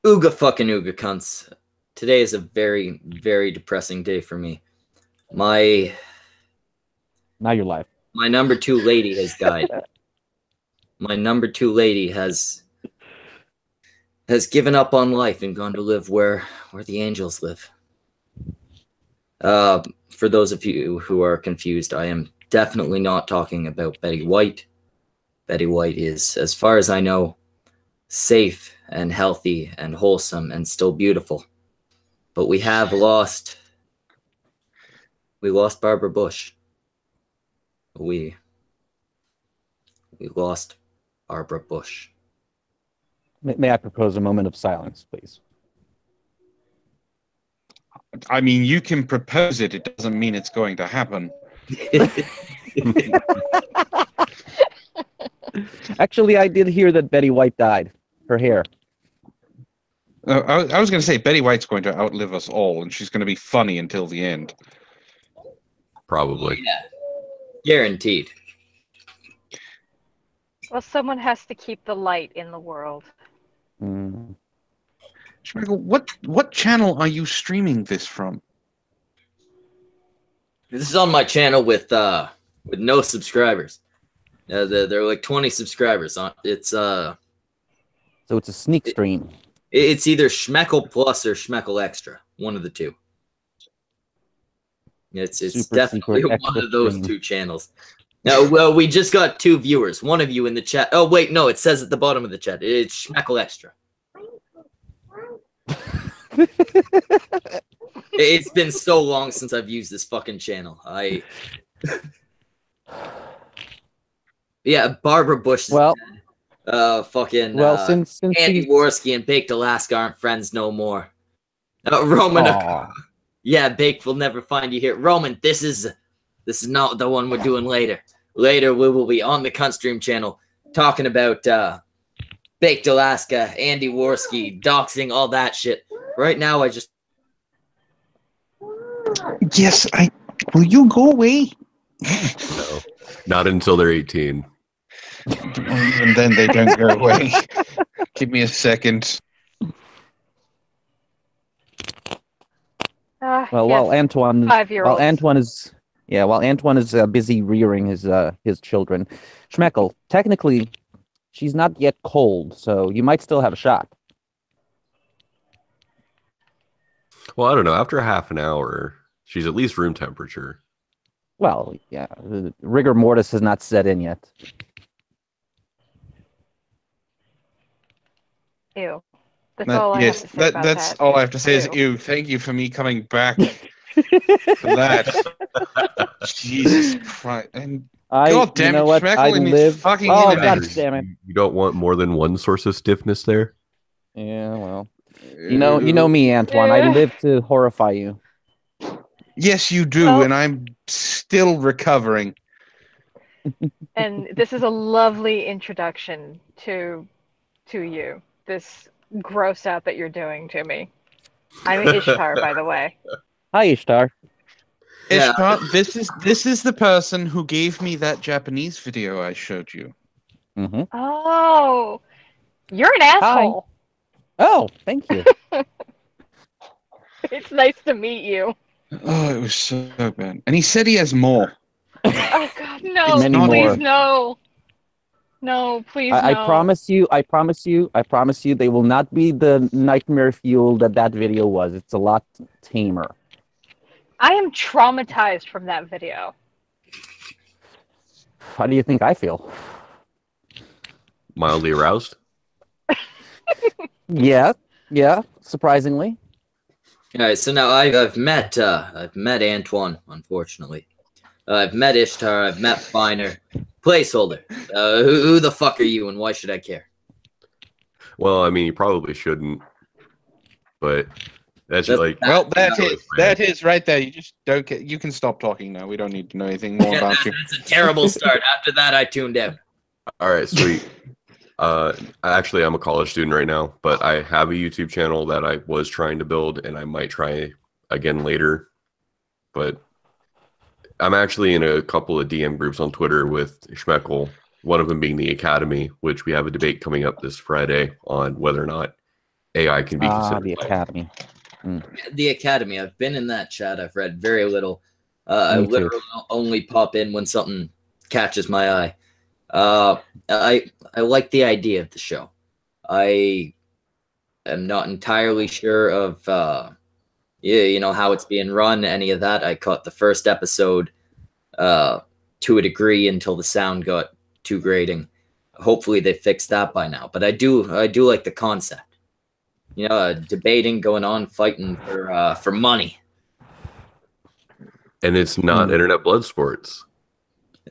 Ooga fucking ooga cunts. Today is a very, very depressing day for me. My Now you're live. my number 2 lady has died. My number 2 lady has given up on life and gone to live where the angels live. For those of you who are confused, I am definitely not talking about Betty White. Betty White is, as far as I know, safe and healthy and wholesome and still beautiful. But we lost Barbara Bush. We lost Barbara Bush. May I propose a moment of silence, please? I mean, you can propose it. It doesn't mean it's going to happen. Actually, I did hear that Betty White died. Her hair. I was going to say Betty White's going to outlive us all, and she's going to be funny until the end. Probably. Yeah. Guaranteed. Well, someone has to keep the light in the world. Mm. Schmeckle, what channel are you streaming this from? This is on my channel with no subscribers. There are like 20 subscribers on. So it's a sneak stream. It's either Schmeckle Plus or Schmeckle Extra. One of the two. It's Super definitely secret one extra of those stream. two channels. Now, well, we just got 2 viewers. One of you in the chat. Oh, wait, no, it says at the bottom of the chat. It's Schmeckle Extra. It's been so long since I've used this fucking channel. Yeah, Barbara Bush is Well, fucking since Andy he's... Worski and Baked Alaska aren't friends no more. Roman, Aw. yeah, Baked will never find you here. Roman, this is not the one we're doing later. Later, we will be on the Cunt Stream channel talking about Baked Alaska, Andy Worski, doxing, all that shit. Right now, I just... Yes, will you go away? No, not until they're 18. Even then, they don't go away. Give me a second. Well, yes, while Antoine 5-year-olds. while Antoine is busy rearing his children, Schmeckle, technically, she's not yet cold, so you might still have a shot. Well, I don't know. After half an hour, she's at least room temperature. Well, yeah, the rigor mortis has not set in yet. Ew. That's all I have to say about that's that. all I have to say is Ew. ew. Thank you for me coming back for that. Jesus Christ! And God damn you know it, what? Schmeckle I and his live. fucking Oh, enemies. God damn it! You don't want more than one source of stiffness there? Yeah, well, you know me, Antoine. I live to horrify you. Yes, you do, Well- and I'm still recovering. And this is a lovely introduction to you. This gross out that you're doing to me. I'm Ishtar, by the way. Hi, Ishtar. Yeah. Ishtar, this is the person who gave me that Japanese video I showed you. Mm-hmm. Oh, you're an asshole. Oh, thank you. It's nice to meet you. Oh, it was so bad. And he said he has more. Oh God, no! Many Please, more. no! No, please, no! I promise you, they will not be the nightmare fuel that video was. It's a lot tamer. I am traumatized from that video. How do you think I feel? Mildly aroused? Yeah, surprisingly. All right, so now I've met Antoine, unfortunately. I've met Ishtar. I've met Finer. Placeholder. Who the fuck are you, and why should I care? Well, I mean, you probably shouldn't. But that's That's- like... Well, that's that is right there. You just don't get. You can stop talking now. We don't need to know anything more about you. That's a terrible start. After that, I tuned out. All right, sweet. Actually, I'm a college student right now, but I have a YouTube channel that I was trying to build, and I might try again later. But I'm actually in a couple of DM groups on Twitter with Schmeckle, one of them being the Academy, which we have a debate coming up this Friday on whether or not AI can be Ah, considered. the Academy. The Academy. I've been in that chat. I've read very little. I Me too. literally only pop in when something catches my eye. I like the idea of the show. I am not entirely sure of how it's being run, any of that. I caught the first episode to a degree until the sound got too grating. Hopefully they fixed that by now. But I do like the concept. Debating, going on, fighting for money. And it's not internet blood sports.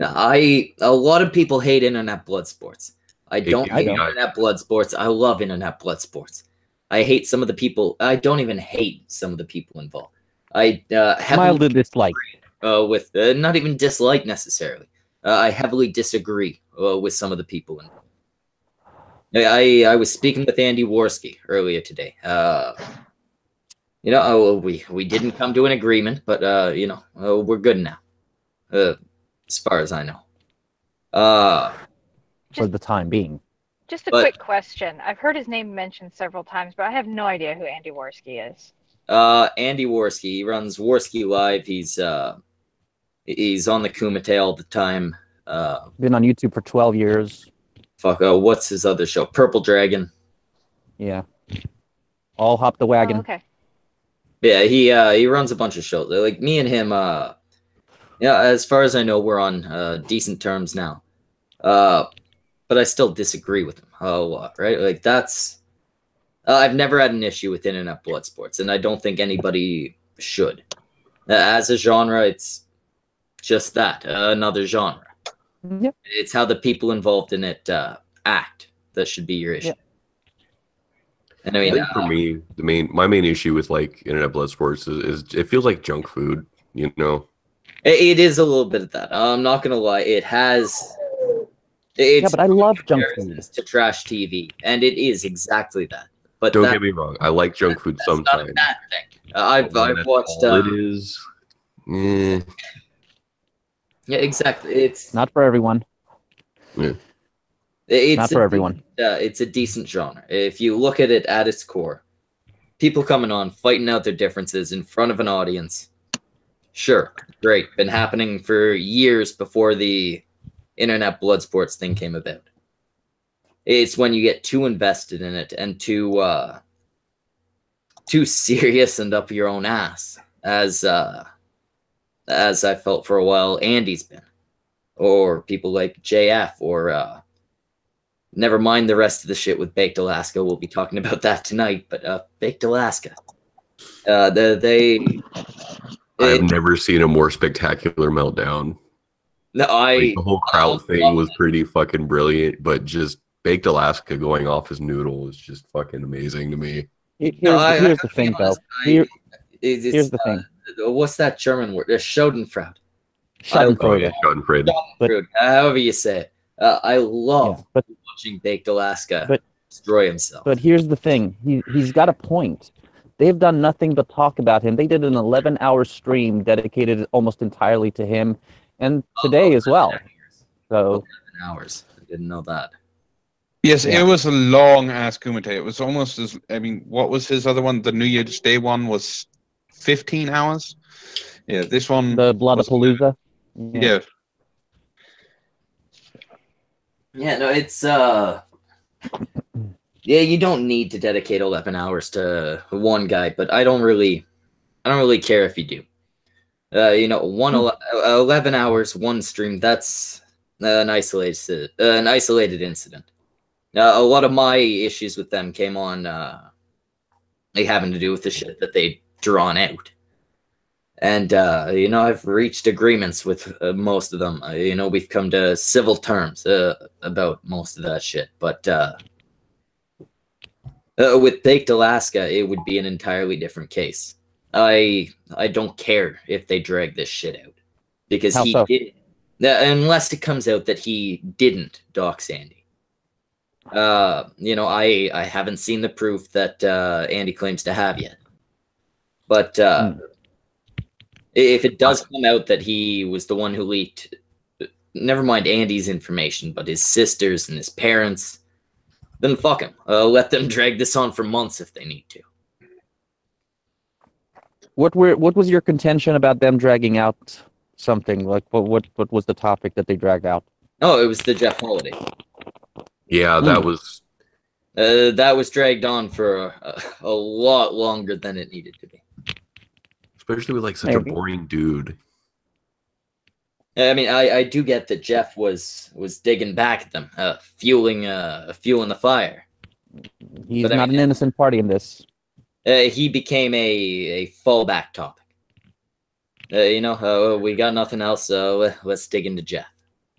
A lot of people hate internet blood sports. I don't hate API. internet blood sports. I love internet blood sports. I hate some of the people. I don't even hate some of the people involved. I Mild heavily to dislike. with not even dislike necessarily. I heavily disagree with some of the people involved. I was speaking with Andy Worski earlier today. We didn't come to an agreement, but we're good now, as far as I know. For the time being. Just a But- quick question. I've heard his name mentioned several times, but I have no idea who Andy Worski is. Andy Worski. He runs Worski Live. He's on the Kumite all the time. Been on YouTube for 12 years. What's his other show? Purple Dragon. Yeah. All hop the wagon. Oh, okay. Yeah, he runs a bunch of shows. Like me and him, as far as I know, we're on decent terms now. But I still disagree with him a lot, right? Like that's I've never had an issue with internet blood sports, and I don't think anybody should. As a genre, it's just that, another genre. Yep. It's how the people involved in it act that should be your issue. Yep. And I I mean, think for me, my main issue with like internet blood sports is it feels like junk food. it is a little bit of that. I'm not gonna lie. It has. Yeah, but I love junk food. comparisons to trash TV, and it is exactly that. But Don't that, get me wrong, I like junk food that's not a sometimes. bad thing. I've When watched. all it is. Yeah, exactly. It's Not for everyone. it's Not for everyone. It's a decent genre. If you look at it at its core, people coming on, fighting out their differences in front of an audience. Sure, great. Been happening for years before the internet blood sports thing came about. It's when you get too invested in it and too serious and up your own ass, as I felt for a while Andy's been, or people like JF, or never mind the rest of the shit with Baked Alaska. We'll be talking about that tonight. But Baked Alaska, I've never seen a more spectacular meltdown. No, Like, the whole crowd I thing love was that. pretty fucking brilliant, but just Baked Alaska going off his noodle is just fucking amazing to me. Here's, No, I here's gotta the be thing, though. honest, Here, It's, here's the thing. What's that German word? Schadenfreude. Schadenfreude. Yeah, Schadenfreude. But- Schadenfreude, however you say it. I love Yeah, but watching Baked Alaska But- destroy himself. But here's the thing. He's got a point. They've done nothing but talk about him. They did an 11-hour stream dedicated almost entirely to him, and today as well. So 11 hours. I didn't know that. Yes, Yeah. it was a long ass Kumite. It was almost as what was his other one? The New Year's Day one was 15 hours. Yeah, this one. the Bloodapalooza. Yeah. Yeah, no, it's yeah, you don't need to dedicate 11 hours to one guy, but I don't really care if you do. 11 hours, one stream, that's an isolated incident. A lot of my issues with them came on having to do with the shit that they drawn out. And I've reached agreements with most of them. We've come to civil terms about most of that shit. But with Baked Alaska, it would be an entirely different case. I don't care if they drag this shit out, because How he so? did, unless it comes out that he didn't dox Andy. I haven't seen the proof that Andy claims to have yet. But if it does come out that he was the one who leaked, never mind Andy's information, but his sisters and his parents, then fuck him. Let them drag this on for months if they need to. What was your contention about them dragging out something? Like what was the topic that they dragged out? Oh, it was the Jeff holiday. Yeah, that was. That was dragged on for a lot longer than it needed to be. Especially with like such a boring dude. I mean, I do get that Jeff was digging back at them, fueling the fire. He's not an innocent party in this. He became a fallback topic. We got nothing else, so let's dig into Jeff.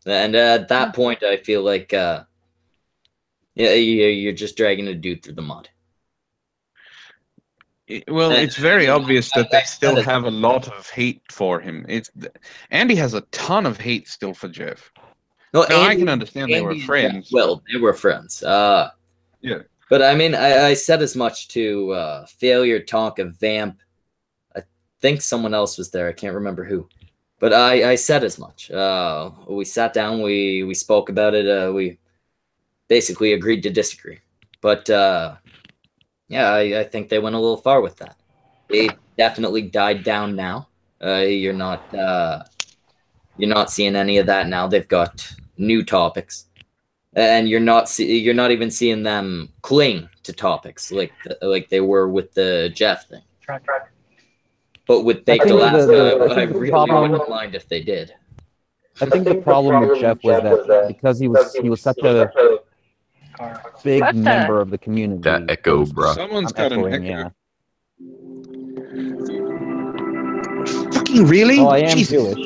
And at that point, I feel like, you're just dragging a dude through the mud. Well, it's very obvious that they still have a lot of hate for him. Andy has a ton of hate still for Jeff. No, now, I can understand they were friends. Well, they were friends. Yeah. But I mean, I said as much to Failure Talk of Vamp. I think someone else was there. I can't remember who. But I said as much. We sat down. We spoke about it. We basically agreed to disagree. But yeah, I think they went a little far with that. It definitely died down now. You're not seeing any of that now. They've got new topics, and you're not even seeing them cling to topics like they were with the Jeff thing. But with Baked Alaska, I really wouldn't mind if they did. I think the problem with Jeff was that because he was such a big member of the community. That echo, bro. Someone's got an echo. Yeah. Fucking really? Oh, I am Jewish.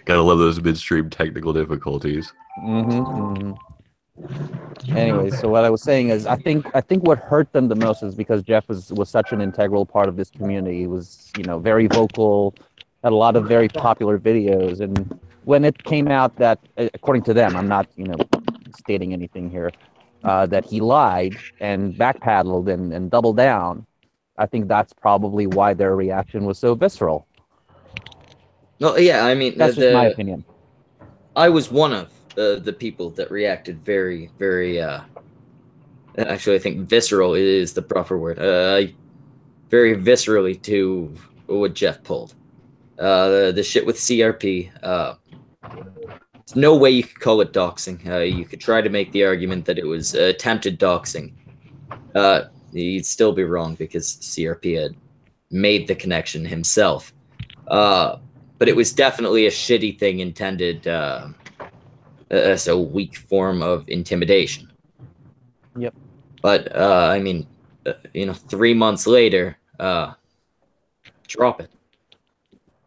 Gotta love those midstream technical difficulties. Anyways, so what I was saying is, I think what hurt them the most is because Jeff was such an integral part of this community. He was, very vocal, had a lot of very popular videos, and when it came out that, according to them, I'm not, stating anything here, that he lied and backpedaled and doubled down, I think that's probably why their reaction was so visceral. Well, yeah, I mean, that's just my opinion. I was one of the people that reacted very, very. Actually, I think visceral is the proper word. Very viscerally to what Jeff pulled. The shit with CRP. There's no way you could call it doxing. You could try to make the argument that it was attempted doxing. You'd still be wrong because CRP had made the connection himself. But it was definitely a shitty thing intended as a weak form of intimidation. Yep. But, I mean, 3 months later, drop it.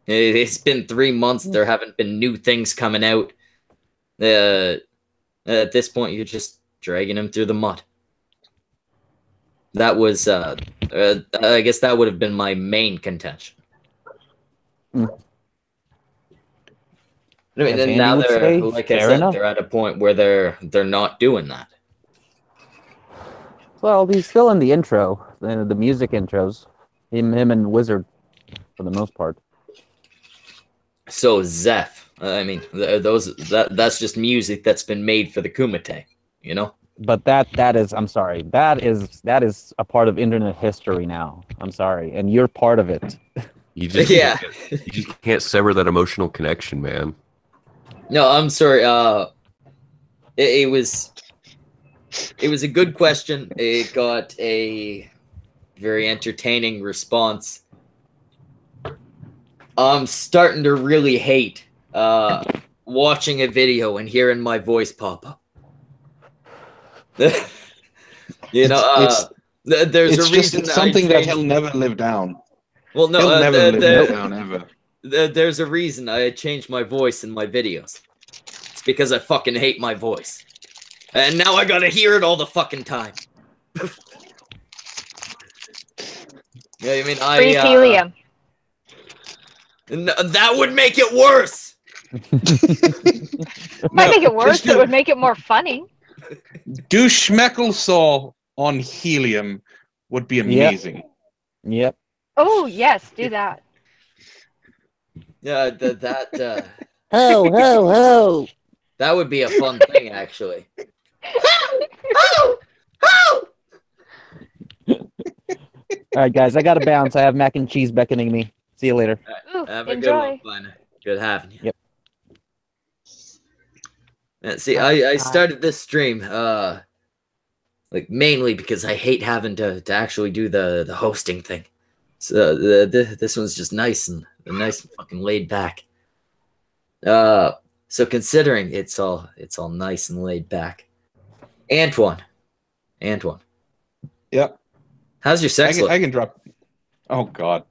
It's been 3 months. There haven't been new things coming out. At this point, you're just dragging him through the mud. That was, I guess that would have been my main contention. I mean, and now they're, like I said, they're at a point where they're not doing that. Well, he's still in the intro, the music intros. Him and Wizard, for the most part. So Zeph, I mean, that's just music that's been made for the Kumite, But that is, I'm sorry, that is a part of internet history now. I'm sorry, and you're part of it. You just can't sever that emotional connection, man. No, I'm sorry. It was a good question. It got a very entertaining response. I'm starting to really hate watching a video and hearing my voice pop up. There's a reason. It's something that he'll never live down. Well, no, he'll never live down ever. There's a reason I changed my voice in my videos. It's because I fucking hate my voice. And now I gotta hear it all the fucking time. Yeah, I mean, Breathe helium. That would make it worse! Might make it worse, it would make it more funny. Do Schmecklesaw on helium would be amazing. Yep. Oh, yes, do that. Yeah, Ho, ho, ho! That would be a fun thing, actually. Oh! Oh! All right, guys, I got to bounce. I have mac and cheese beckoning me. See you later. Ooh, Have a enjoy. good one, Finer. Good having you. Yep. See, I started this stream, like mainly because I hate having to actually do the hosting thing. So this one's just nice and fucking laid back. So considering it's all nice and laid back, Antoine. Yep. How's your sex life? I can drop. Oh God.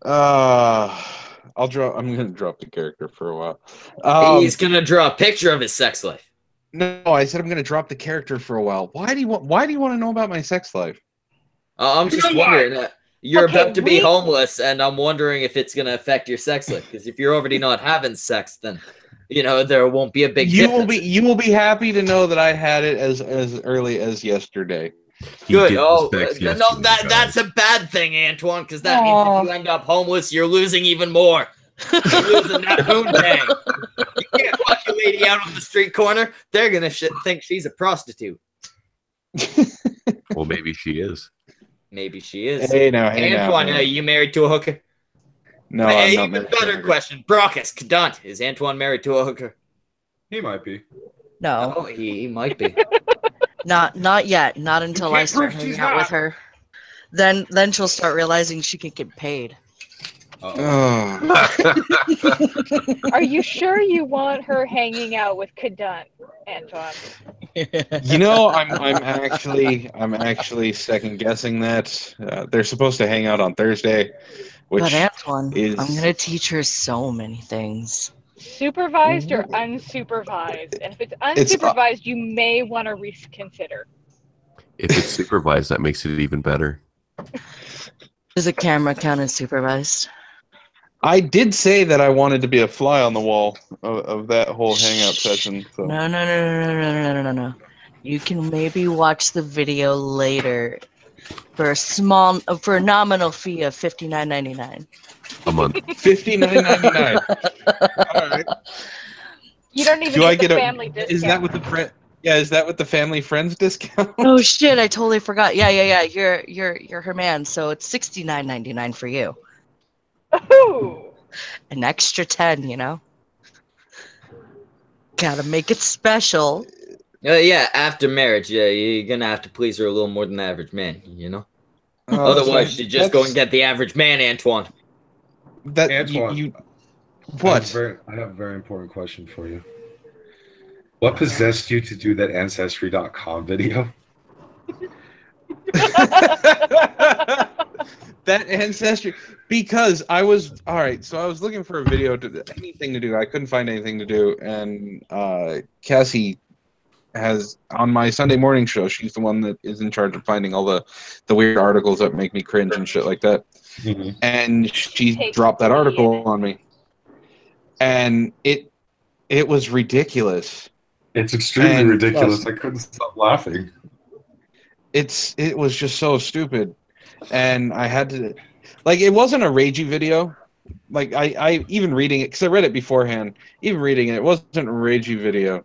I'm gonna drop the character for a while. He's gonna draw a picture of his sex life. No, I said I'm gonna drop the character for a while. Why do you want to know about my sex life? I'm just wondering. You're about to be homeless, and I'm wondering if it's gonna affect your sex life. Because if you're already not having sex, then there won't be a big. You will be happy to know that I had it as early as yesterday. Good. Oh, no, that's a bad thing, Antoine, because that means if you end up homeless, you're losing even more. You're losing that boon tang. You can't fuck a lady out on the street corner. They're gonna think she's a prostitute. Well, maybe she is. Maybe she is. Hey Antoine, are you married to a hooker? No, hey, I'm not even married to a better hooker. question. Brockus, Cadunt, is Antoine married to a hooker? He might be. No, Oh, he might be. not yet. Not until I can't start prove hanging she's out with not. her. Then she'll start realizing she can get paid. Are you sure you want her hanging out with Cadunt, Antoine? You know, I'm actually second guessing that. They're supposed to hang out on Thursday, which But Antoine, is I'm gonna teach her so many things. Supervised or unsupervised? And if it's unsupervised, you may want to reconsider. If it's supervised, that makes it even better. Does a camera count as supervised? I did say that I wanted to be a fly on the wall of that whole hangout session. So. No. You can maybe watch the video later for a nominal fee of $59.99. A month. $59.99. All right. You don't even get the family discount. Is that with the friend? Yeah, is that with the family friends discount? Oh shit! I totally forgot. Yeah. You're her man, so it's $69.99 for you. Ooh. An extra 10, Gotta make it special. Yeah, after marriage, you're gonna have to please her a little more than the average man, Otherwise, you just go and get the average man, Antoine. That Antoine, what? I have a very important question for you. What possessed you to do that Ancestry.com video? That Ancestry, because I was all right. So I was looking for a video anything to do. I couldn't find anything to do, and Cassie has on my Sunday morning show. She's the one that is in charge of finding all the weird articles that make me cringe and shit like that. Mm-hmm. And she dropped that article on me, and it was ridiculous. It's extremely ridiculous. I couldn't stop laughing. It was just so stupid, and I had to, it wasn't a ragey video. I even reading it, because I read it beforehand. Even reading it wasn't a ragey video,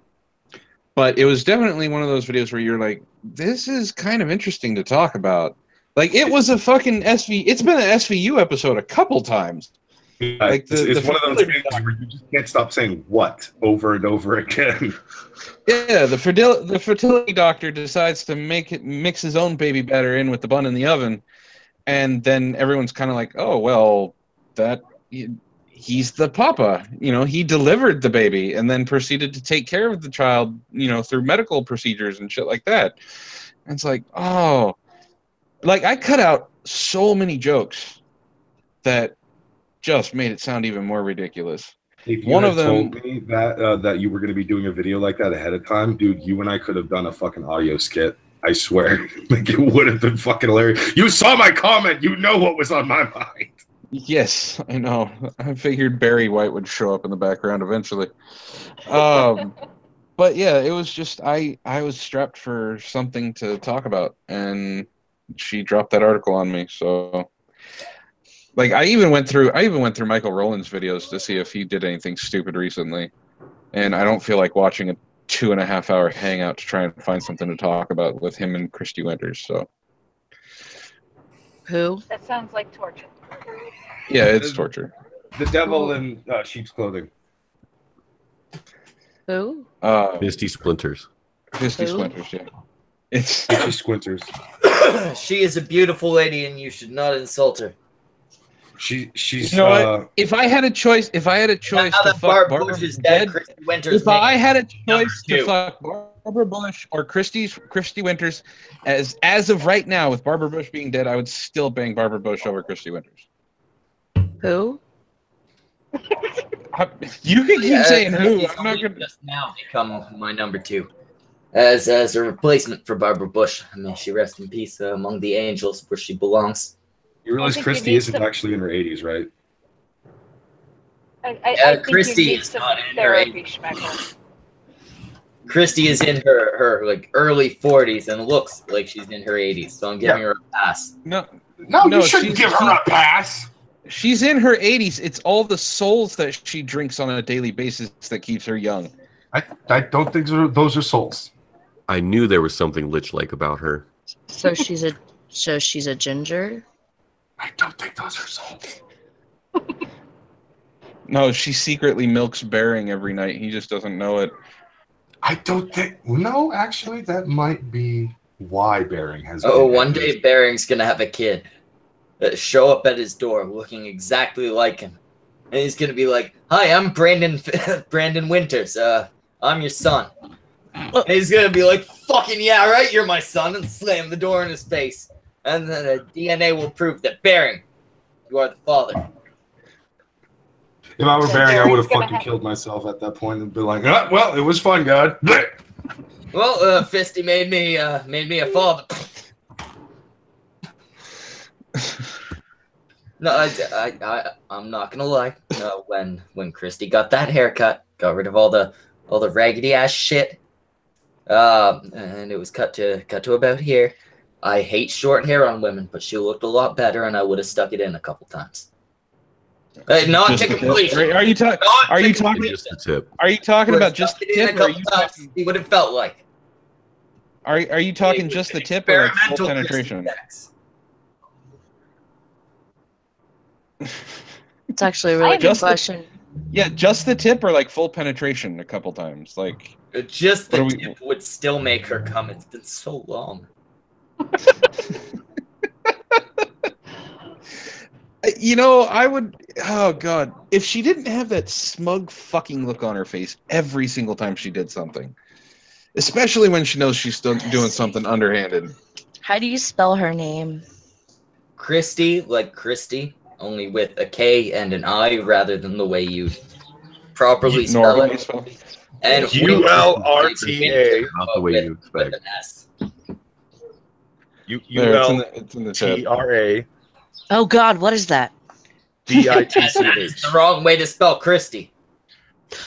but it was definitely one of those videos where you're like, this is kind of interesting to talk about. It was a fucking it's been an SVU episode a couple times. It's one of those things where you just can't stop saying "what" over and over again. Yeah, the fertility doctor decides to mix his own baby batter in with the bun in the oven, and then everyone's kind of like, "Oh well, he's the papa." He delivered the baby and then proceeded to take care of the child, through medical procedures and shit like that. And it's like, oh, I cut out so many jokes that just made it sound even more ridiculous. If you had told me that you were going to be doing a video like that ahead of time, dude, you and I could have done a fucking audio skit. I swear. It would have been fucking hilarious. You saw my comment. You know what was on my mind. Yes, I know. I figured Barry White would show up in the background eventually. But yeah, it was just I was strapped for something to talk about, and she dropped that article on me. So I even went through Michael Rowland's videos to see if he did anything stupid recently. and I don't feel like watching a 2.5-hour hangout to try and find something to talk about with him and Christy Winters. So Who? That sounds like torture. yeah, it's torture. The devil in sheep's clothing. Who? Misty Splinters. Misty Who? Splinters, yeah. It's She squinters. She is a beautiful lady, and you should not insult her. She's you know what? If I had a choice Now to that fuck Barb Barbara Bush is dead, dead, Christy Winters. if I had a number choice two. to fuck Barbara Bush or Christy Winters, as of right now, with Barbara Bush being dead, I would still bang Barbara Bush over Christy Winters. Who? You can keep saying who. Christy's I'm not only gonna. just now become my number two, as a replacement for Barbara Bush. May she rest in peace among the angels, where she belongs. You realize think you Christy need isn't some- actually in her 80s, right? I think Christy you need is some not in her therapy, Schmeckle. Christy is in her like early 40s and looks like she's in her 80s, so I'm giving her a pass. No, No, No, you shouldn't she's- give her a pass. she's in her 80s. It's all the souls that she drinks on a daily basis that keeps her young. I don't think those are souls. I knew there was something lich-like about her. So she's a ginger. I don't think those are souls. No, she secretly milks Bering every night. He just doesn't know it. I don't think. No, actually, that might be why Bering has. Oh, been one day Bering's gonna have a kid show up at his door looking exactly like him, and he's gonna be like, "Hi, I'm Brandon Brandon Winters. I'm your son." And he's gonna be like, "Fucking yeah, right, you're my son," and slam the door in his face. And then the DNA will prove that Bering, you are the father. If I were So Bering, I would have Bering's gonna fucking have- killed myself at that point and be like, "Ah, well, it was fun, God." Well, Fisty made me a father. No, I'm not gonna lie. When Christy got that haircut, got rid of all the raggedy ass shit, and it was cut to about here. I hate short hair on women, but she looked a lot better, and I would have stuck it in a couple times. Not Just to the tip. completion. Are you talking? Not Are to you talking? completion. Just the tip. Are you talking Would've about just stuck the it in a tip? Or are couple you times to talking? see what it felt like. Are you talking It just was the tip or like full experimental penetration? Christy sex. It's actually a really good Just the- question. Yeah, just the tip or like full penetration a couple times. Like Just the What are we- tip would still make her come. It's been so long. I would. Oh god, if she didn't have that smug fucking look on her face every single time she did something, especially when she knows she's still doing something underhanded. How do you spell her name? Christy, like Christy, only with a K and an I rather than the way you properly spell Normally it. spell. And ULRTA. Not the way you with expect. an S. There, it's in the chat. ULTRA. Oh God, what is that? That is the wrong way to spell Christy.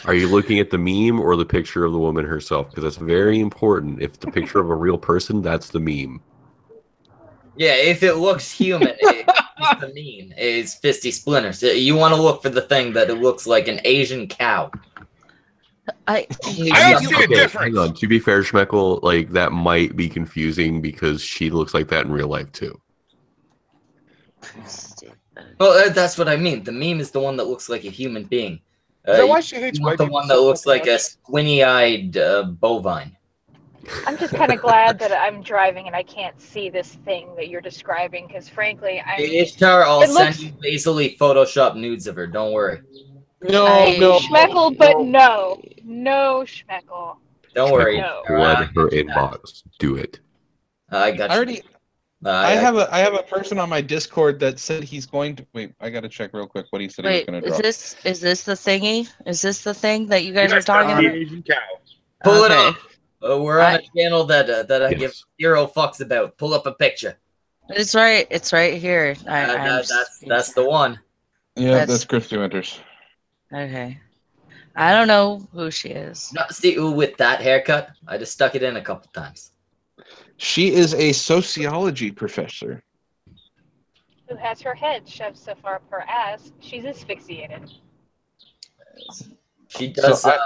Are you looking at the meme or the picture of the woman herself? Because that's very important. If it's a picture of a real person, that's the meme. Yeah, if it looks human, it's the meme. It's Fisty Splinters. You want to look for the thing that it looks like an Asian cow. I I don't see a difference. Hang on. To be fair, Schmeckle, like that might be confusing because she looks like that in real life too. Well, that's what I mean. The meme is the one that looks like a human being. Is that why she hates You white want the people one so that looks fucking like a much? squinty-eyed bovine. I'm just kind of glad that I'm driving and I can't see this thing that you're describing because, frankly, Ishtar, I'll It send looks- you basically Photoshop nudes of her. Don't worry. No, I- no. Schmeckle, but no Schmeckle. Don't worry. No. Flood her inbox. Do it. I got I you. already. I have a person on my Discord that said he's going to wait. I gotta check real quick what he said wait. he was gonna Is drop. this the thingy? Is this the thing that you guys are Yes, talking the about? Asian cow. Pull it Okay. up. We're on a channel that I give Yes. 0 fucks about. Pull up a picture. It's right. It's right here. That's the one. Yeah, That's- that's Christy Winters. Okay. I don't know who she is. No, see, with that haircut, I just stuck it in a couple times. She is a sociology professor. Who has her head shoved so far up her ass, she's asphyxiated. She does. So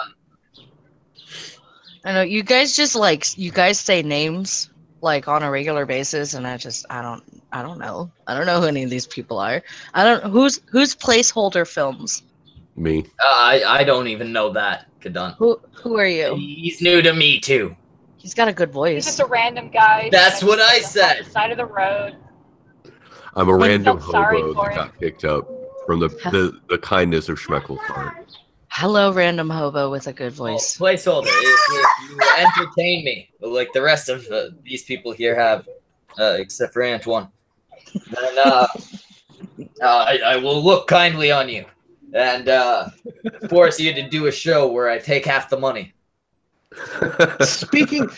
I know you guys just you guys say names like on a regular basis, and I don't know. I don't know who any of these people are. I don't who's placeholder films. Me. I don't even know that, Kadun. Who are you? He's new to me too. He's got a good He's voice. just a random guy. That's what I said. On the side of the road. I'm a random felt sorry hobo for that him. got picked up from the kindness of Schmeckle's heart. Hello, random hobo with a good voice. Placeholder. If you entertain me, like the rest of these people here have, except for Antoine, then I will look kindly on you and force you to do a show where I take half the money. Speaking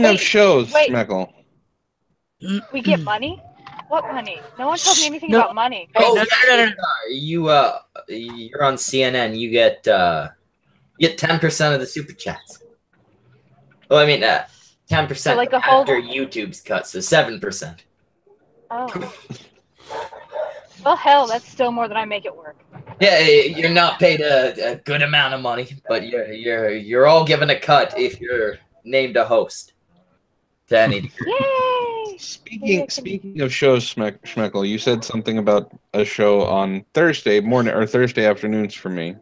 Wait, of shows, wait. Schmeckle. We get money? What money? No one told me anything No. about money. Oh, no. you're on CNN. You get 10% of the super chats. Well, I mean, 10% So, like, the whole- after YouTube's cut, so 7%. Oh. Well, hell, that's still more than I make it work. Yeah, you're not paid a good amount of money, but you're all given a cut if you're named a host. To any degree. Yay! Speaking of shows, Schmeckle, you said something about a show on Thursday morning or Thursday afternoons for me.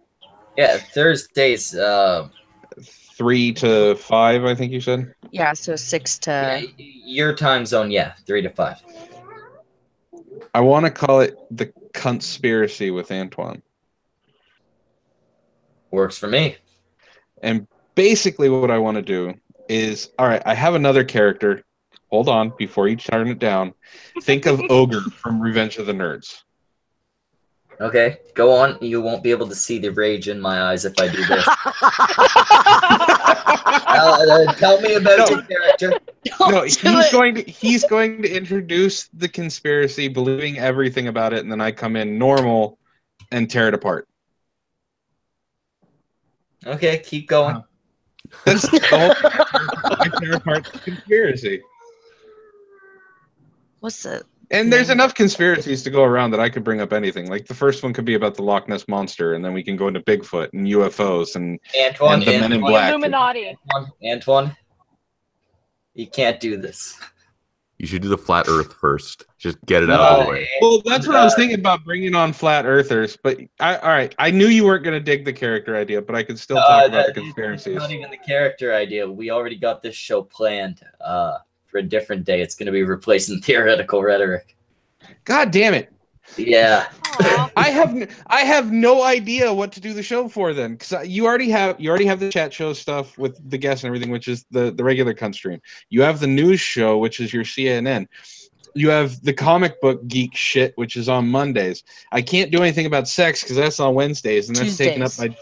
Yeah, Thursdays. 3 to 5, I think you said. Yeah, so 6 to. Your time zone, yeah, 3 to 5. I want to call it the Conspiracy with Antoine. Works for me. And basically, what I want to do is, all right, I have another character. Hold on, before you turn it down. Think of Ogre from Revenge of the Nerds. Okay, go on. You won't be able to see the rage in my eyes if I do this. Tell me about your character. No, he's going to introduce the conspiracy, believing everything about it, and then I come in normal and tear it apart. Okay, keep going. That's the whole I tear apart the conspiracy. What's it? And there's enough conspiracies to go around that I could bring up anything. Like the first one could be about the Loch Ness Monster, and then we can go into Bigfoot and UFOs and Antoine, the Men in The Black. Illuminati. Antoine, you can't do this. You should do the flat Earth first. Just get it out of the way. Well, that's what I was thinking about bringing on flat earthers. But all right, I knew you weren't going to dig the character idea, but I could still talk about the conspiracies. Not even the character idea. We already got this show planned for a different day. It's going to be replacing theoretical rhetoric. God damn it! Yeah. Aw. I have no idea what to do the show for then, because you already have the chat show stuff with the guests and everything, which is the regular Cunt Stream. You have the news show, which is your CNN. You have the comic book geek shit, which is on Mondays. I can't do anything about sex because that's on Wednesdays, and that's taken up by.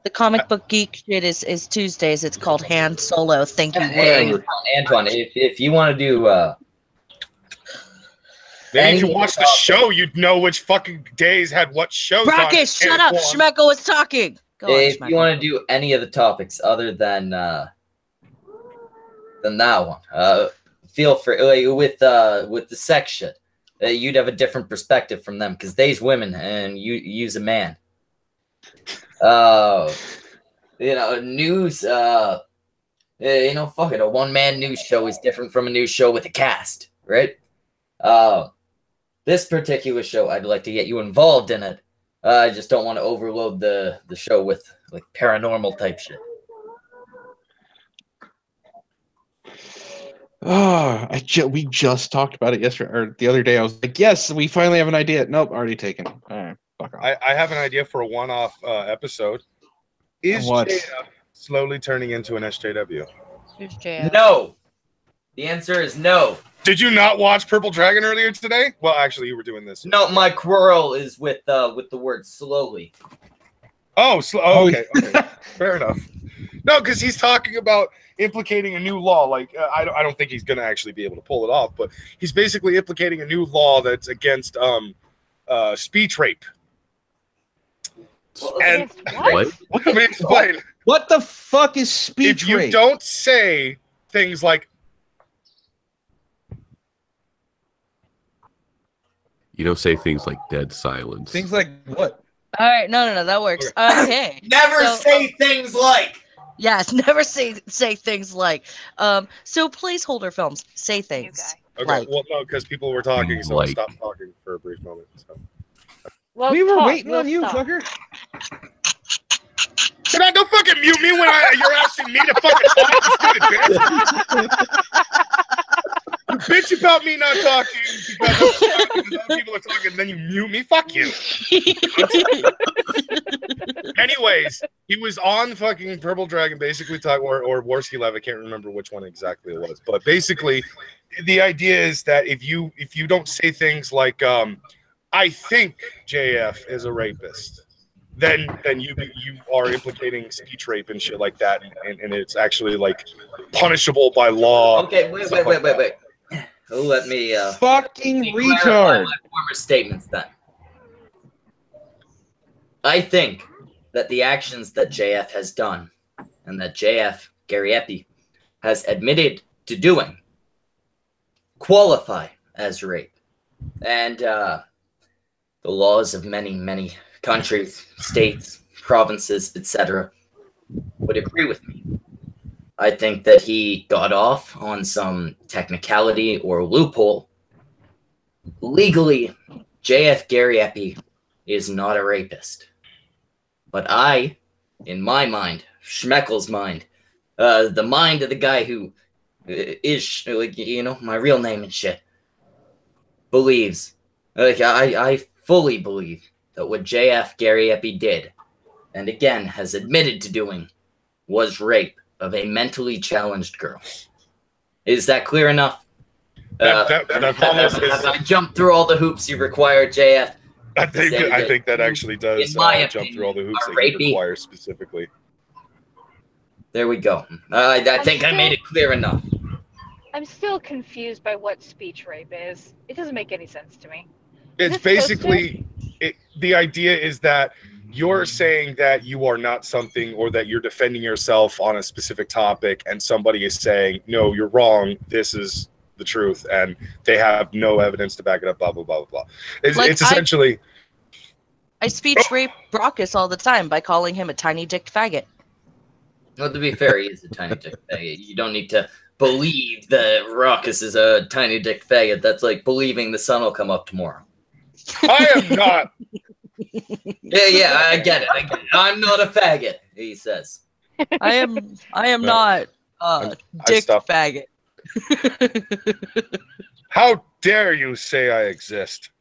The comic book geek shit is Tuesdays. It's called Han Solo. Thank you. Hey, Word. Antoine, if you want to do Then if you watch the show, you'd know which fucking days had what shows Rocket, shut up. Antoine. Schmeckle was talking. Go on, if Schmeckle. you want to do any of the topics other than that one, feel free. With the sex shit, you'd have a different perspective from them because they's women and you's a man. News. Fuck it. A one-man news show is different from a news show with a cast, right? This particular show, I'd like to get you involved in it. I just don't want to overload the show with like paranormal type shit. Oh, we just talked about it yesterday or the other day. I was like, yes, we finally have an idea. Nope, already taken. All right, fuck off. I have an idea for a one-off episode. Is What? JF slowly turning into an SJW? Who's JF? No. The answer is no. Did you not watch Purple Dragon earlier today? Well, actually, you were doing this. No, my quarrel is with the word slowly. Oh, okay. Fair enough. No, because he's talking about implicating a new law. Like, I don't think he's going to actually be able to pull it off, but he's basically implicating a new law that's against speech rape. And Against what? let me explain. What the fuck is speech If you rape? don't say things like, You don't say things like dead silence. Things like what? All right, no, that works. Okay. Never So- say things like. Yes, never say things like, so placeholder films. Say things. guy. Okay, Like, well, no, because people were talking, so I Like. stopped talking for a brief moment. So. Well, We were talk, waiting we'll on you, stop. fucker. Can I don't fucking mute me when you're asking me to fucking talk, you stupid bitch? You bitch about me not talking because other people are talking, then you mute me. Fuck you. Anyways, he was on fucking Purple Dragon, basically talking, or Warski Lev. I can't remember which one exactly it was, but basically, the idea is that if you don't say things like, "I think JF is a rapist," then you are implicating speech rape and shit like that, and it's actually like punishable by law. Okay, wait. Let me Fucking clarify retard. my former statements then. I think that the actions that JF has done and that JF, Gary Epi, has admitted to doing qualify as rape. And the laws of many countries, states, provinces, etc. would agree with me. I think that he got off on some technicality or loophole. Legally, JF Gary Epi is not a rapist. But I, in my mind, Schmeckel's mind, the mind of the guy who is, like, you know, my real name and shit, believes, like, I fully believe that what JF Gary Epi did, and again has admitted to doing, was rape of a mentally challenged girl. Is that clear enough? Have I jumped through all the hoops you require, JF? I think that actually does jump through all the hoops that you require specifically. There we go. I think I made it clear enough. I'm still confused by what speech rape is. It doesn't make any sense to me. It's basically the idea is that you're saying that you are not something, or that you're defending yourself on a specific topic, and somebody is saying, no, you're wrong, this is the truth, and they have no evidence to back it up, blah, blah, blah, blah. It's essentially... I speech rape Brockus all the time by calling him a tiny dick faggot. Well, to be fair, he is a tiny dick faggot. You don't need to believe that Raucus is a tiny dick faggot. That's like believing the sun will come up tomorrow. I am not. Yeah, I get it. I'm not a faggot, he says. I am not dick faggot. How dare you say I exist?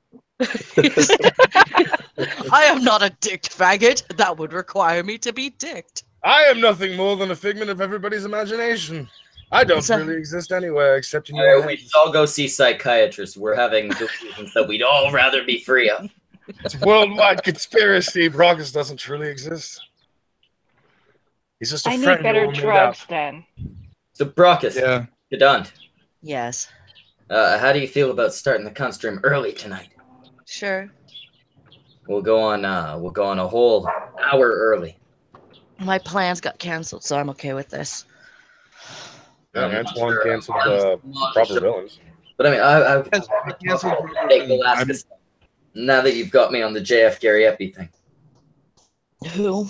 I am not a dicked faggot. That would require me to be dicked. I am nothing more than a figment of everybody's imagination. I don't really exist anywhere, except in your we should all go see psychiatrists. We're having delusions that we'd all rather be free of. It's a worldwide conspiracy. Brockus doesn't truly exist. He's just a I friend. need better drugs then. So Brockus, Yeah. Gedant, Yes. how do you feel about starting the cunt stream early tonight? Sure. We'll go on a whole hour early. My plans got canceled, so I'm okay with this. Yeah, Antoine canceled Proper Villains. But I mean, I Canceled take the last. Now that you've got me on the JF Gary Epi thing. Who?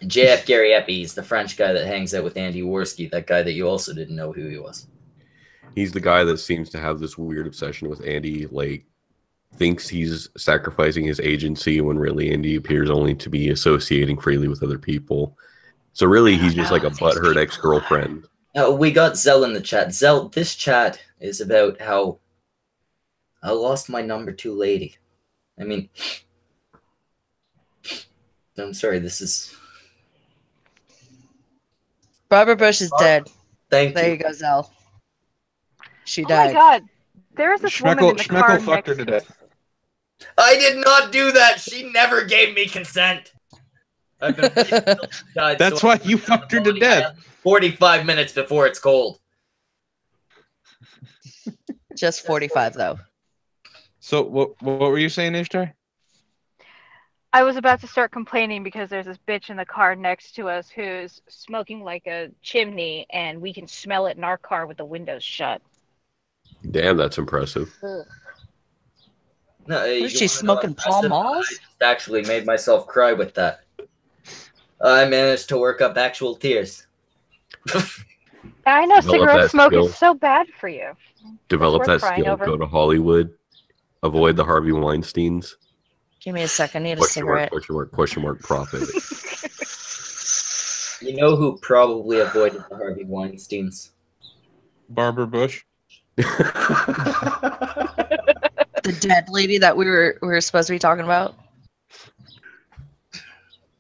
JF Gary Epi is the French guy that hangs out with Andy Worski, that guy that you also didn't know who he was. He's the guy that seems to have this weird obsession with Andy, like thinks he's sacrificing his agency when really Andy appears only to be associating freely with other people. So really, he's just like a butthurt ex-girlfriend. We got Zell in the chat. Zell, this chat is about how I lost my number 2 lady. I mean, I'm sorry, this is... Barbara Bush is dead. Thank There you. you go, Zell. She Oh died. my god. There is this woman in the car Schmeckel fucked her next to death. I did not do that. She never gave me consent. I've been waiting until she died, That's so why you fucked her to death. 45 minutes before it's cold. Just 45, though. So what were you saying, Ishtar? I was about to start complaining because there's this bitch in the car next to us who's smoking like a chimney, and we can smell it in our car with the windows shut. Damn, that's impressive. No, What is she smoking, Pall Malls? I just actually made myself cry with that. I managed to work up actual tears. I know Develop cigarette that smoke skill. is so bad for you. Develop worth that crying skill. over. Go to Hollywood. Avoid the Harvey Weinsteins. Give me a second. I need a Question mark, cigarette. question mark, question mark, profit. You know who probably avoided the Harvey Weinsteins? Barbara Bush. The dead lady that we were supposed to be talking about.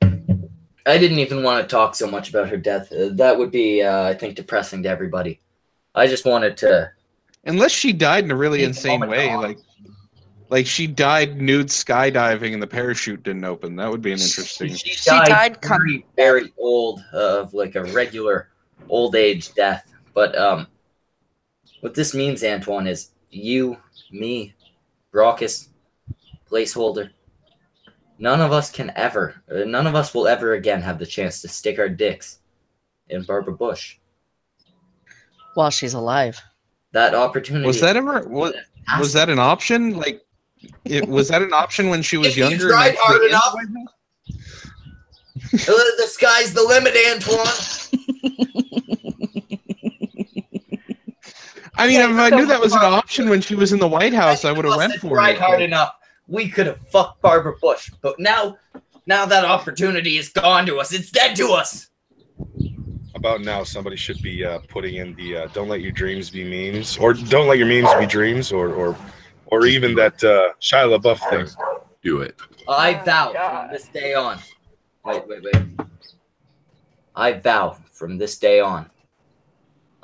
I didn't even want to talk so much about her death. That would be, I think, depressing to everybody. I just wanted to. Unless she died in a really Take a insane moment way, off. like she died nude skydiving and the parachute didn't open. That would be an interesting. She died kind very, of very old, of like a regular old age death. But what this means, Antoine, is you, me, Raucous, Placeholder. None of us will ever again have the chance to stick our dicks in Barbara Bush. while she's alive. That opportunity. Was that ever? Was that an option? Like, was that an option when she was If you younger? tried and hard actually enough. in the White House? The sky's the limit, Antoine. I mean, if I knew that was an option when she was in the White House, I would have went for tried it. hard enough. We could have fucked Barbara Bush, but now that opportunity is gone to us. It's dead to us. About now, somebody should be putting in the "Don't let your dreams be memes" or "Don't let your memes be dreams" or even that Shia LaBeouf thing. Do it. I Oh, vow God. from this day on. Wait. I vow from this day on,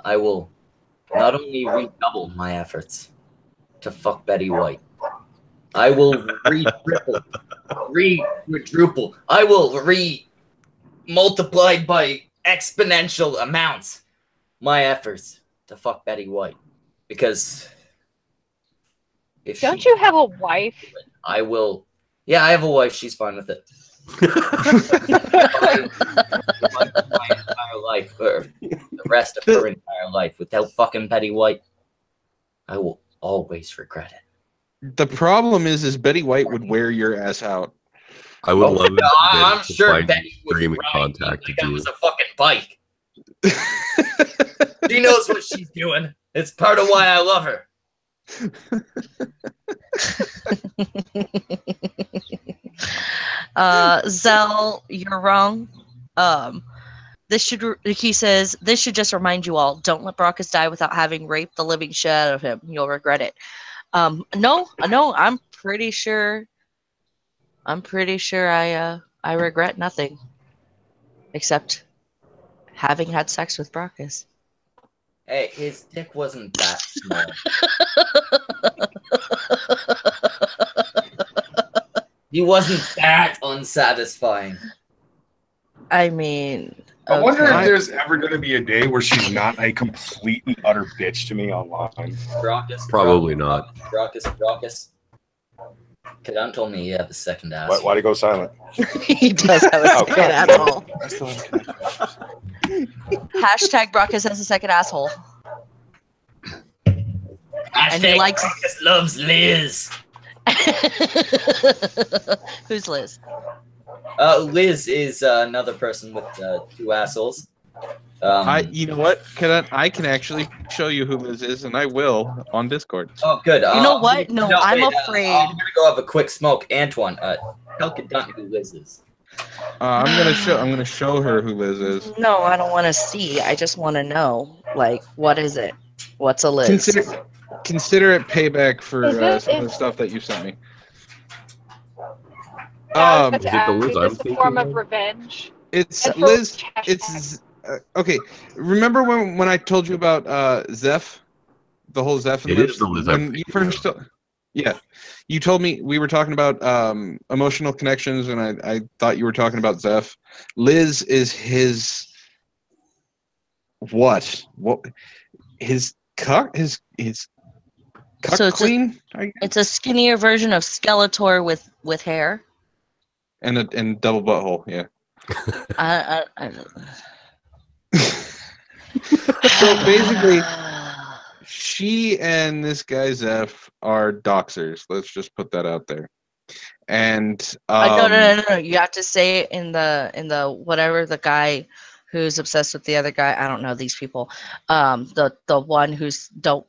I will not only redouble my efforts to fuck Betty White, I will quadruple. I will multiplied by exponential amounts my efforts to fuck Betty White. Because if Don't you have a wife? I will. Yeah, I have a wife. She's fine with it. my entire life, or the rest of her entire life, without fucking Betty White, I will always regret it. The problem is Betty White would wear your ass out. I would love it. I'm to sure find Betty would streaming ride contact like to that do. was a fucking bike. She knows what she's doing. It's part of why I love her. Zell, you're wrong. He says this should just remind you all: don't let Brockus die without having raped the living shit out of him. You'll regret it. No, I'm pretty sure I regret nothing except having had sex with Brockus. Hey, his dick wasn't that small. He wasn't that unsatisfying. I mean, I wonder okay. if there's ever going to be a day where she's not a complete and utter bitch to me online. Raucous. Probably not. Raucous. Kadam told me he had the second ass. Why'd he go silent? He does have a Oh, second God. asshole. I still haven't connected. Hashtag Brockus has a second asshole. And he likes- Raucous loves Liz. Who's Liz? Liz is another person with two assholes. You know what? I can actually show you who Liz is, and I will on Discord. Oh, good. You know what? No, I'm afraid. I'm gonna go have a quick smoke. Antoine, tell Kadam who Liz is. I'm gonna show her who Liz is. No, I don't want to see. I just want to know. Like, what is it? What's a Liz? Consider it payback for Is it- some of the stuff that you sent me. Yeah, I was about is to it the ask, Liz is I'm this a thinking form of of? revenge? It's And for Liz. hashtag. It's okay. Remember when I told you about Zeph, the whole Zeph? It is the Liz I'm When you thinking first, yeah, you told me we were talking about emotional connections, and I thought you were talking about Zeph. Liz is his what? His cuck? His cuck So it's a- queen? It's a skinnier version of Skeletor with hair. And double butthole. Yeah. I So basically, she and this guy Zeph are doxers. Let's just put that out there. And no. You have to say it in the whatever the guy who's obsessed with the other guy. I don't know these people. The one who's don't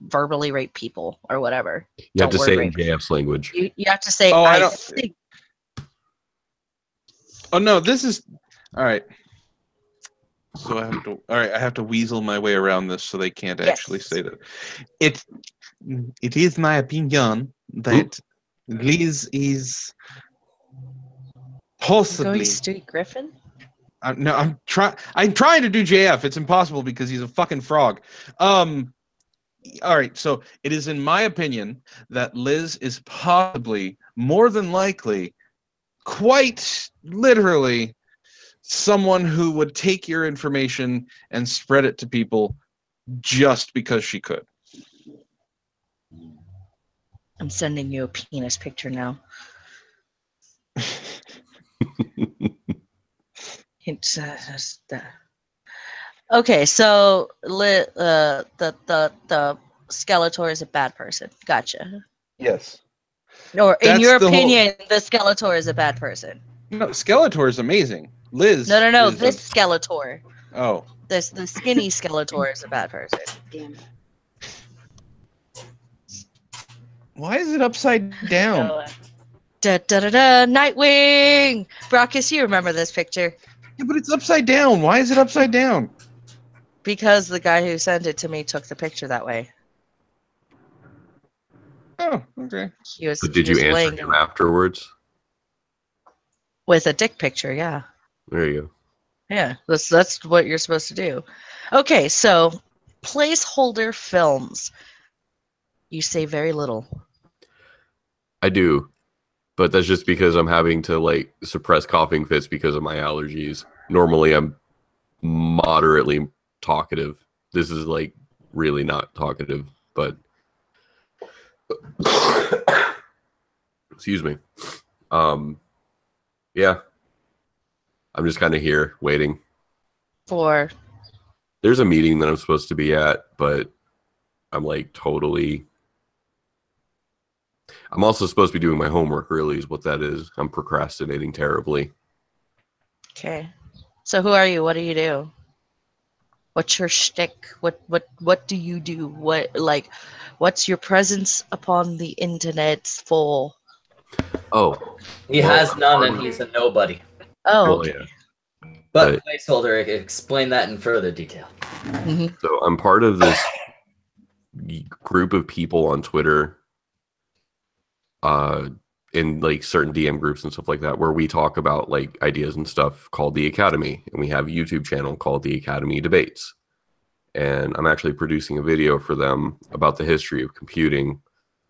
verbally rape people or whatever. You have to Don't say word in rape. JF's language. You have to say. Oh, I I don't- think. oh no, this is all right. So I have to weasel my way around this so they can't actually say that. It is my opinion that Liz is possibly. Going Stewie Griffin. No, I'm trying to do JF. It's impossible because he's a fucking frog. All right, so it is in my opinion that Liz is possibly, more than likely, quite literally, someone who would take your information and spread it to people just because she could. I'm sending you a penis picture now. Okay, so the Skeletor is a bad person. Gotcha. Yes. Or in That's your the whole- opinion, the Skeletor is a bad person. No, Skeletor is amazing. Liz. No. is This Skeletor, oh. the skinny Skeletor is a bad person. Damn it. Why is it upside down? Nightwing! Brockus, you remember this picture? Yeah, but it's upside down. Why is it upside down? Because the guy who sent it to me took the picture that way. Oh, okay. But did you answer him afterwards? With a dick picture, yeah. There you go. Yeah, that's what you're supposed to do. Okay, so placeholder films. You say very little. I do, but that's just because I'm having to like suppress coughing fits because of my allergies. Normally, I'm moderately talkative. This is like really not talkative, but excuse me. Yeah, I'm just kind of here waiting. For There's a meeting that I'm supposed to be at, but I'm like totally. I'm also supposed to be doing my homework early, is what that is. I'm procrastinating terribly. okay. So who are you? What do you do? What's your shtick? What do you do? What's your presence upon the internet for? Oh, He has none, and he's a nobody. Oh, well, okay. yeah. But placeholder, explain that in further detail. Mhm. So I'm part of this group of people on Twitter, in like certain DM groups and stuff like that, where we talk about like ideas and stuff called the Academy, and we have a YouTube channel called the Academy Debates. And I'm actually producing a video for them about the history of computing,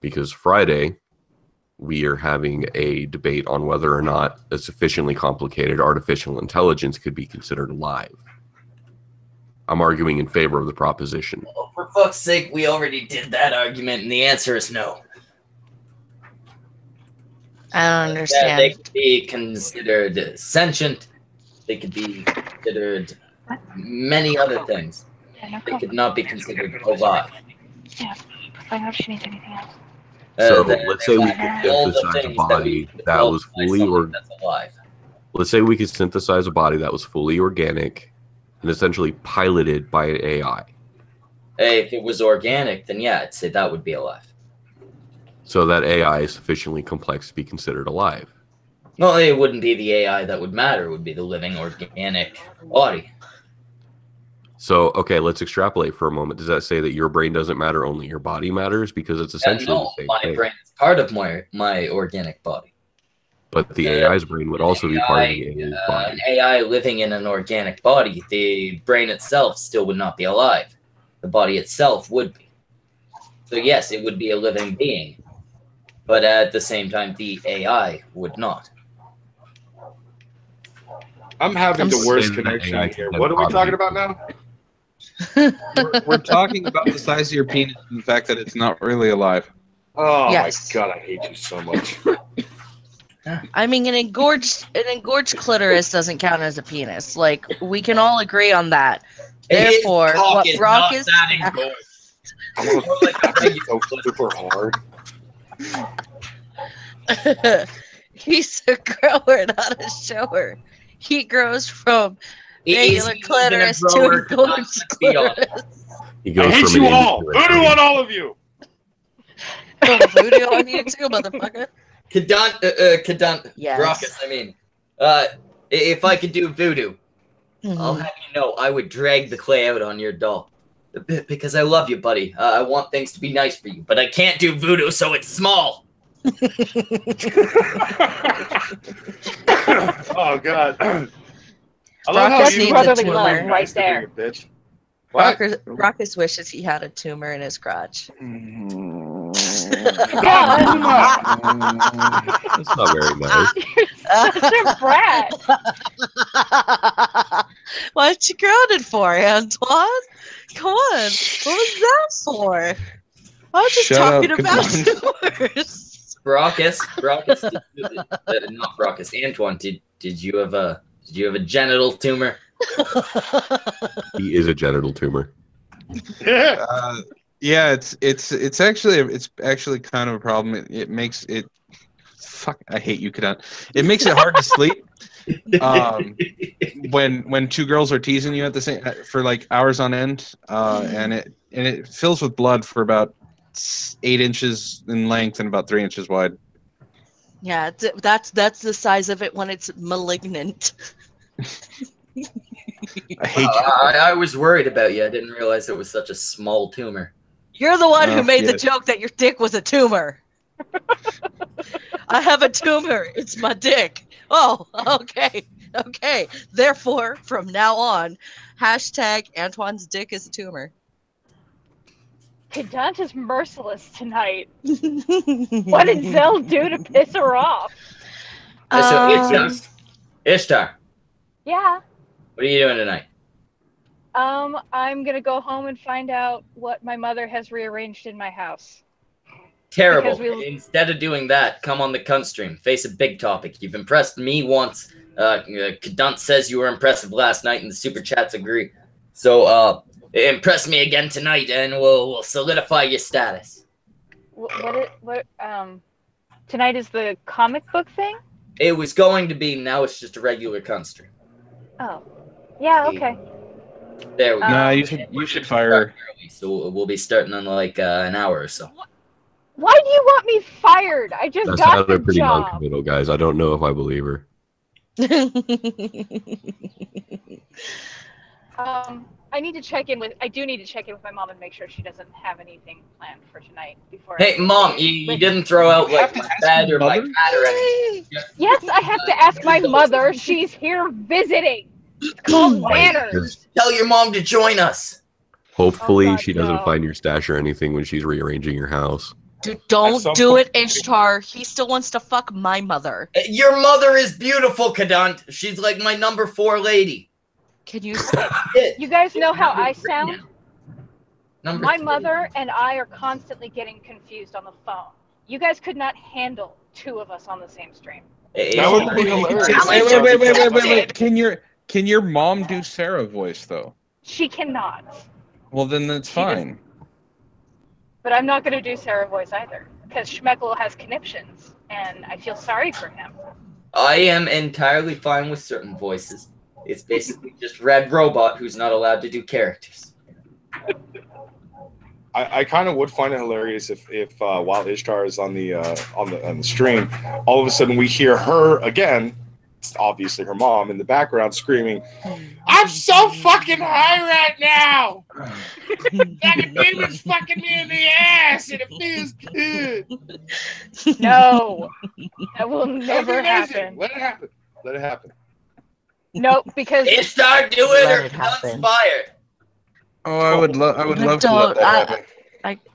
because Friday we are having a debate on whether or not a sufficiently complicated artificial intelligence could be considered alive. I'm arguing in favor of the proposition. Oh, for fuck's sake, we already did that argument, and the answer is no. I don't Yeah, understand. they could be considered sentient. They could be considered many other things. They could not be considered alive. Yeah, find out if she needs anything else. So They- let's say we they could have all the synthesize a things that we body could that was multiply fully something that's alive. let's say we could synthesize a body that was fully organic and essentially piloted by an AI. Hey, if it was organic, then yeah, I'd say that would be alive. So that AI is sufficiently complex to be considered alive. Well, it wouldn't be the AI that would matter. It would be the living organic body. So, okay, let's extrapolate for a moment. Does that say that your brain doesn't matter, only your body matters? Because it's essentially No, the same my thing. brain is part of my organic body. But the AI's brain would also be part of the AI's An body. AI living in an organic body, the brain itself still would not be alive. The body itself would be. So yes, it would be a living being. But at the same time, the AI would not. I'm having I'm the worst saying that connection AI here. can What are we probably- talking about now? We're talking about the size of your penis and the fact that it's not really alive. Oh Yes. my god, I hate you so much. I mean, an engorged clitoris doesn't count as a penis. Like, we can all agree on that. Therefore, His cock what is Brock not is that engorged. I'm gonna fuck you so super hard. He's a grower, not a shower. He grows from regular clitoris to grower, engorged be honest. clitoris. He goes I hate from you an all. indie to a Voodoo dream. on all of you. Oh, voodoo on you too, motherfucker. Kadant, Yes. Raucous, I mean. If I could do voodoo, I'll have you know I would drag the clay out on your doll. Because I love you, buddy. I want things to be nice for you, but I can't do voodoo, so it's small. Oh God. I love Brock how just you needs a brotherly tumor. love right there. Bitch. What? Raucous wishes he had a tumor in his crotch. That's not very nice. Such a brat. What you grounded for, Antoine? Come on. What was that for? I was just Shut talking up, about Kadant. tumors. Raucous, not Raucous. Antoine, did you have a genital tumor? He is a genital tumor. Yeah, it's actually kind of a problem. It makes it. Fuck, I hate you, Kadant. It makes it hard to sleep. When two girls are teasing you at the same for like hours on end, and it fills with blood for about 8 inches in length and about 3 inches wide. Yeah, that's the size of it when it's malignant. I hate you. I was worried about you. I didn't realize it was such a small tumor. You're the one who Oh, made the yeah. joke that your dick was a tumor. I have a tumor. It's my dick. Oh, okay. Okay. Therefore, from now on, hashtag Antoine's dick is a tumor. Kadant is merciless tonight. What did Zell do to piss her off? So Ishtar, Yeah. what are you doing tonight? I'm gonna go home and find out what my mother has rearranged in my house. Terrible. Because we- Instead of doing that, come on the cunt stream. Face a big topic. You've impressed me once. Kadant says you were impressive last night, and the super chats agree. So impress me again tonight, and we'll solidify your status. Tonight is the comic book thing? It was going to be. Now it's just a regular cunt stream. Oh. Yeah, okay. There we go. Nah, you should fire her. So we'll be starting in like an hour or so. Why do you want me fired? I just That's got another the pretty job. non-committal, guys. I don't know if I believe her. I need to check in with. I do need to check in with my mom and make sure she doesn't have anything planned for tonight before. Hey, Mom, you didn't throw out like my bed or my Mother? cat or anything. Yes, I have to ask my mother. She's here visiting. It's called manners. Tell your mom to join us. Hopefully, God, she doesn't no. find your stash or anything when she's rearranging your house. Dude, At don't some do point- it, Ishtar. He still wants to fuck my mother. Your mother is beautiful, Kadant. She's like my number 4 lady. Can you? You guys know how I sound? Number My 3. mother and I are constantly getting confused on the phone. You guys could not handle 2 of us on the same stream. That would be hilarious. Wait. Can your mom do Sarah voice though? She cannot. Well, then that's fine. But I'm not going to do Sarah voice either because Schmeckle has conniptions and I feel sorry for him. I am entirely fine with certain voices. It's basically just Red Robot who's not allowed to do characters. I kind of would find it hilarious if while Ishtar is on the stream, all of a sudden we hear her again. It's obviously her mom in the background screaming, "I'm so fucking high right now! Academia's fucking me in the ass, and it feels good." No, that will That never would be amazing. happen. Let it happen. Let it happen. Nope, because Ishtar, do it Let or it Kadant's happen. fired. Oh, I would love to let that happen.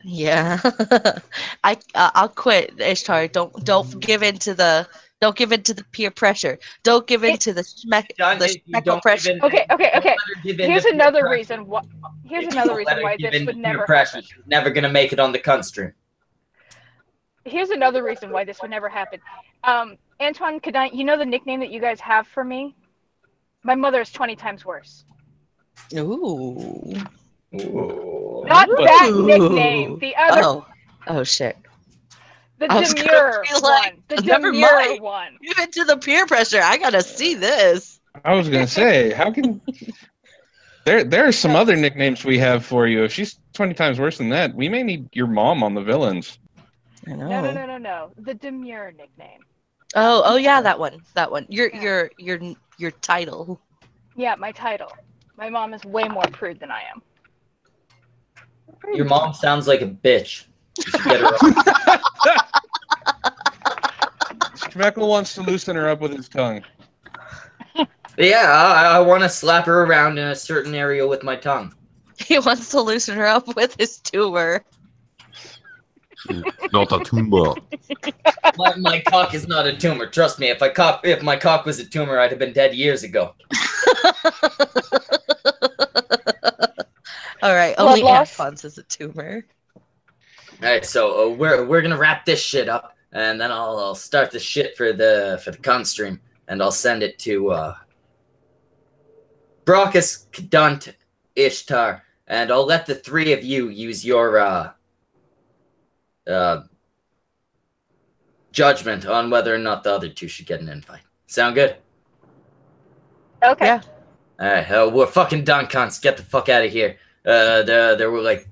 Yeah. I'll quit, Ishtar. Don't give in to the peer pressure. Don't give in to the Kadant, if you Schmeckle don't pressure. give in- okay. don't let her give in Here's to peer another pressure. reason why. Here's If you another don't let reason her why give this in would to peer never pressure, happen. she's never gonna make it on the cunt stream. Here's another reason why this would never happen. Antoine Kadant, you know the nickname that you guys have for me? My mother is 20 times worse. Ooh. Not that Ooh. nickname. The other. Oh shit. The I was gonna demure be like, one. The never demure mind. one. Even to the peer pressure, I gotta see this. I was gonna say, how can there are some other nicknames we have for you. If she's 20 times worse than that, we may need your mom on the villains. I know. No. The demure nickname. Oh yeah, that one. Your title. Yeah, my title. My mom is way more prude than I am. Your mom sounds like a bitch. You should get her up. Schmeckle wants to loosen her up with his tongue. Yeah, I want to slap her around in a certain area with my tongue. He wants to loosen her up with his tumor. Not a tumor. My cock is not a tumor. Trust me, if my cock was a tumor, I'd have been dead years ago. All right, Blood only loss? Alphonse is a tumor. All right, so we're gonna wrap this shit up, and then I'll start the shit for the con stream, and I'll send it to Brockus, Kadunt, Ishtar, and I'll let the three of you use your judgment on whether or not the other two should get an invite. Sound good? Okay. Yeah. All right, we're fucking done, cunts. Get the fuck out of here. There were like